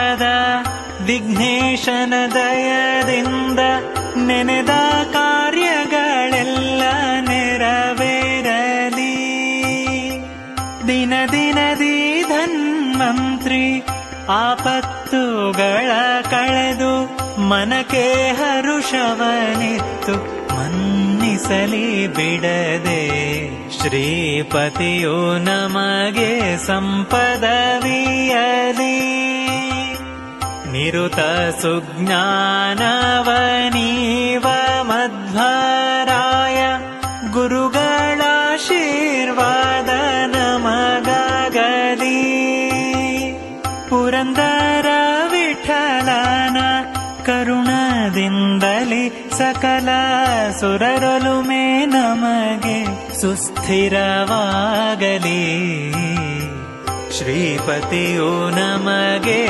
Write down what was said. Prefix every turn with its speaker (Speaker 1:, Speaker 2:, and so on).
Speaker 1: ಶಾರದ ವಿಘ್ನೇಶನ ದಯದಿಂದ ನೆನೆದ ಕಾರ್ಯಗಳೆಲ್ಲ ನೆರವೇರಲಿ. ದಿನ ದಿನದಿ ಧನ್ವಂತ್ರಿ ಆಪತ್ತುಗಳ ಕಳೆದು ಮನಕ್ಕೆ ಹರುಷವನಿತ್ತು ಮನ್ನಿಸಲಿ ಬಿಡದೆ. ಶ್ರೀಪತಿಯು ನಮಗೆ ಸಂಪದವಿಯಲಿ. ನಿರುತ ಸುಜ್ಞಾನವನೀವ ಮಧ್ವರಾಯ ಗುರುಗಳಾಶೀರ್ವಾದ ನಮಗಾಗಲಿ. ಪುರಂದರ ವಿಠಲನ ಕರುಣದಿಂದಲೇ ಸಕಲ ಸುರರೊಲುಮೆ ನಮಗೆ ಸುಸ್ಥಿರವಾಗಲಿ. ಶ್ರೀಪತಿಯು ನಮಗೆ